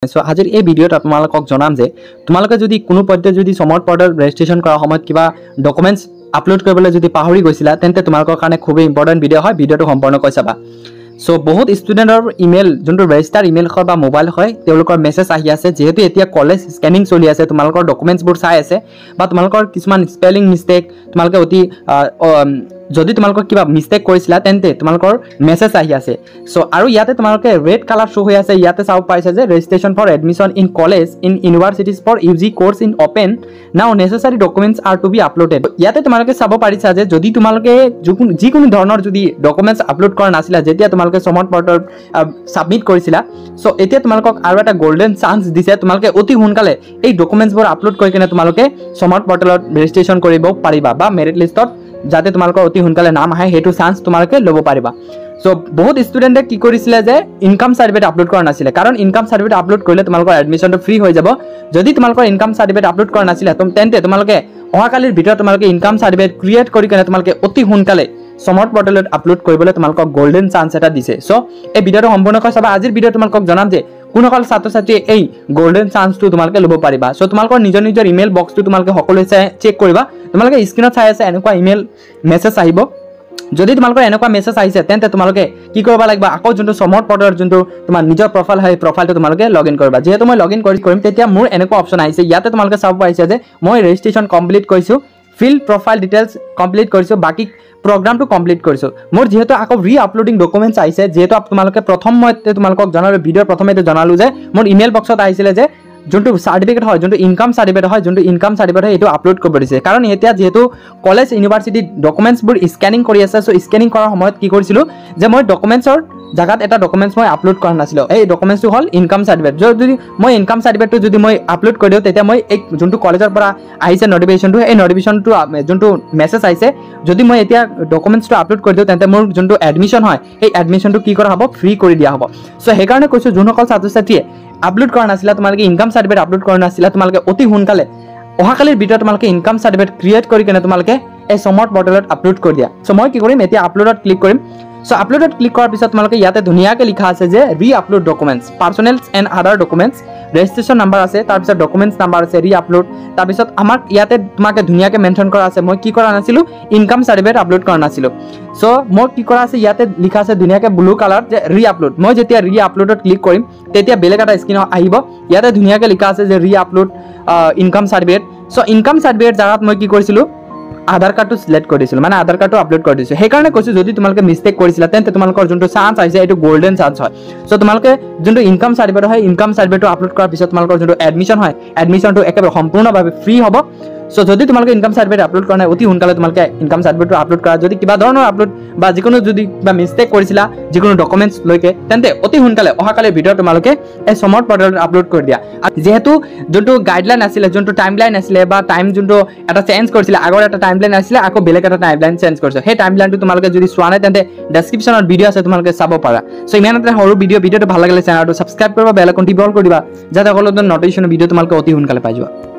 so আজিৰ এই ভিডিঅ'ত আপোনালোকক জনাম যে তোমালোকে যদি কোনো পদ্ধতি যদি সমৰ্থ পৰ্টেল ৰেজিষ্ট্ৰেচন কৰাৰ সময়ত কিবা ডকুমেন্টছ আপলোড কৰিবলৈ যদি পাহৰি গৈছিলা তেন্তে তোমালোকৰ কাৰণে খুব ইম্পৰ্টেন্ট ভিডিঅ' হয় ভিডিঅ'টো সম্পূৰ্ণকৈ চাবা সো বহুত ষ্টুডেন্টৰ ইমেইল যোনটো ৰেজিষ্টাৰ ইমেইল হয় বা মোবাইল হয় তেওঁলোকৰ মেছেজ আহি আছে যেহেতু এতিয়া কলেজ স্ক্যানিং চলি আছে তোমালোকৰ ডকুমেন্টছবোৰ চাই আছে বা তোমালোকৰ কিছুমান স্পেলিং মিস্টেক তোমালোকে অতি যদি তোমালোকৰ কিবা মিস্টেক কৰিছিলা তেন্তে তোমালোকৰ মেছেজ আহি আছে সো আৰু ইয়াতে তোমালোকে ৰেড কালাৰ শো হৈ আছে ইয়াতে চাও পাইছে যে registration for admission in college in universities for UG course in open now necessary documents are to be uploaded ইয়াতে তোমালোকে চাব পাৰিছা যে যদি তোমালোকে যিকোনো ধৰণৰ যদি ডকুমেন্টস আপলোড কৰা নাছিলা যেতিয়া তোমালোকে সমৰ্থ পৰ্টেল সাবমিট কৰিছিলা সো এতিয়া তোমালোকক আৰু এটা গোল্ডেন চান্স দিছে তোমালোকে অতি সোনকালে এই ডকুমেন্টছবোৰ আপলোড কৰি কিনে তোমালোকে সমৰ্থ পৰ্টেলত ৰেজিষ্ট্ৰেচন কৰিব পাৰিবা বা মেৰিট লিষ্টত যাতে তোমালোকৰ অতি সোনকালে নাম আহে হেতু চান্স তোমালোকে ল'ব পাৰিবা সো বহুত ষ্টুডেন্টে কি কৰিছিলে যে ইনকাম সাৰ্টিফিকেট আপলোড কৰা নাছিলে কাৰণ ইনকাম সাৰ্টিফিকেট আপলোড কৰিলে তোমালোকৰ এডমিশনটো ফ্ৰী হৈ যাব যদি তোমালোকৰ ইনকাম সাৰ্টিফিকেট আপলোড কৰা নাছিলে তেন্তে তোমালোকে অহাকালিৰ ভিতৰত তোমালোকে ইনকাম সাৰ্টিফিকেট ক্ৰিয়েট কৰি কিনে তোমালোকে অতি সোনকালে সমৰ্থ পৰ্টেলত আপলোড কৰিবলৈ তোমালোকক গোল্ডেন চান্স এটা দিছে সো এই ভিডিঅ'টো সম্পূৰ্ণকৈ চাবা আজিৰ ভিডিঅ'ত তোমালোকক জনাম যে কোনসকল ছাত্ৰ-ছাত্ৰীয়ে এই গোল্ডেন চান্সটো তোমালোকে ল'ব পাৰিবা সো তোমালোকৰ নিজৰ ইমেইল বক্সটো তোমালোকে সকলোৱে চেক কৰিবা তোমালোকে স্ক্ৰিনত চাই আছে এনেকুৱা ইমেইল মেছেজ আহিব যদি তোমালোকৰ এনেকুৱা মেছেজ আহিছে তেন্তে তোমালোকে কি কৰিব লাগিব আকৌ যোনটো সমৰ্থ পৰ্টেলৰ যোনটো তোমাৰ নিজৰ প্ৰফাইল হয় প্ৰফাইলটো তোমালোকে লগইন কৰিবা যেহেতু মই লগইন কৰিম তেতিয়া মোৰ এনেকুৱা অপচন আহিছে ইয়াতে তোমালোকে চাব পাৰিছে যে মই ৰেজিষ্ট্ৰেচন কমপ্লিট কৰিছো ফিল প্ৰফাইল ডিটেইলছ কমপ্লিট কৰিছো বাকি প্ৰগ্ৰামটো কমপ্লিট কৰিছো মোৰ যেহেতু আকৌ ৰি আপলোডিং ডকুমেন্টছ আহিছে যেহেতু তোমালোকে প্ৰথম মই তোমালোকক জনালো ভিডিঅ'ৰ প্ৰথমেতে জনালো যে মোৰ ইমেইল বক্সত আহিছিলে যে যোনটো সাৰ্টিফিকেট হয় যোনটো ইনকাম সাৰ্টিফিকেট হয় যোনটো ইনকাম সাৰ্টিফিকেট হয় এটো আপলোড কৰিব দিছে কাৰণ এতিয়া যেহেতু কলেজ ইউনিভাৰ্সিটি ডকুমেন্টছবোৰ স্ক্যানিং কৰি আছে সো স্ক্যানিং কৰাৰ সময়ত কি কৰিছিলো যে মই ডকুমেন্টছৰ জাগাত এটা ডকুমেন্টছ মই আপলোড কৰা নাছিলো এই ডকুমেন্টছটো হল ইনকাম সাৰ্টিফিকেট যদি মই ইনকাম সাৰ্টিফিকেটটো যদি মই আপলোড কৰি দিও তেতিয়া মই এই যোনটো কলেজৰ পৰা আহিছে নোটিফিকেশনটো এই নোটিফিকেশনটো যোনটো মেছেজ আহিছে যদি মই এতিয়া ডকুমেন্টছটো আপলোড কৰি দিও তেন্তে মোৰ যোনটো এডমিশন হয় এই এডমিশনটো কি কৰা হ'ব ফ্ৰী কৰি দিয়া হ'ব সো সেই কাৰণে কৈছো যোনসকল ছাত্ৰ-ছাত্ৰীয়ে আপলোড কৰা নাছিলা তোমালোকে ইনকাম সাৰ্টিফিকেট আপলোড কৰা নাছিলা তোমালোকে অতি সোনকালে অহাকালিৰ ভিডিঅ'ত তোমালোকে ইনকাম সাৰ্টিফিকেট ক্ৰিয়েট কৰি কিনে তোমালোকে এই সমৰ্থ পৰ্টেলত আপলোড কৰি দিয়া সো মই কি কৰিম এতিয়া আপলোডত ক্লিক কৰিম সো আপলোডত ক্লিক কৰাৰ পিছত তোমালোকে ইয়াতে ধুনিয়াকৈ লিখা আছে যে re upload documents personals and other documents registration number আছে তাৰ পিছত ডকুমেন্টছ নাম্বাৰ আছে ৰি আপলোড তাৰ পিছত আমাক ইয়াতে তোমাকে ধুনিয়াকৈ মেনশন কৰা আছে মই কি কৰা নাছিলো ইনকাম সাৰ্টিফিকেট আপলোড কৰা নাছিলো সো মই কি কৰা আছে ইয়াতে লিখা আছে ধুনিয়াকৈ ব্লু কালাৰ যে ৰি আপলোড মই যেতিয়া ৰি আপলোডত ক্লিক কৰিম তেতিয়া বেলেগ এটা স্ক্ৰীন আহিব ইয়াতে ধুনিয়াকৈ লিখা আছে যে re upload income certificate so income certificate জাগাত মই কি কৰিছিলো আধাৰ কাৰ্ডটো সিলেক্ট কৰি দিছিল মানে আধাৰ কাৰ্ডটো আপলোড কৰি দিছিল সেই কাৰণে কৈছো যদি তোমালোকে মিস্টেক কৰিছিলা তেন্তে তোমালোকৰ যোনটো চান্স আহিছে এটো গোল্ডেন চান্স হয় সো তোমালোকে যোনটো ইনকাম সাৰ্টিফিকেট হয় ইনকাম সাৰ্টিফিকেটটো আপলোড কৰাৰ পিছত তোমালোকৰ যোনটো এডমিশন হয় এডমিশনটো একেবাৰে সম্পূৰ্ণভাৱে ফ্ৰী হ'ব সো যদি তোমালোকে ইনকাম সাৰ্টিফিকেট আপলোড কৰা নাই অতি সোনকালে তোমালোকে ইনকাম সাৰ্টিফিকেটটো আপলোড কৰা যদি কিবা ধৰণৰ আপলোড বা যিকোনো যদি কিবা মিস্টেক কৰিছিলা যিকোনো ডকুমেন্টছ লৈকে তেন্তে অতি সোনকালে অহাকালিৰ ভিডিঅ' তোমালোকে এই সমৰ্থ পৰ্টেলত আপলোড কৰি দিয়া যেহেতু যোনটো গাইডলাইন আছিল যোনটো টাইমলাইন আছিল বা টাইম যোনটো এটা চেঞ্জ কৰিছিল আগৰ এটা টাইমলাইন আছিল আকৌ বেলেগ এটা টাইমলাইন চেঞ্জ কৰিছে সেই টাইমলাইনটো তোমালোকে যদি চোৱা নাই তেন্তে ডেসক্ৰিপচনত ভিডিঅ' আছে তোমালোকে চাব পাৰা সো ইমানতে সৰু ভিডিঅ'টো ভাল লাগিলে চেনেলটো সাবস্ক্ৰাইব কৰিবা বেল আইকন টিপি অল কৰি দিবা যাতে সকলো নটিফিকেশ্যন ভিডিঅ' তোমালোকে অতি সোনকালে পাই যোৱা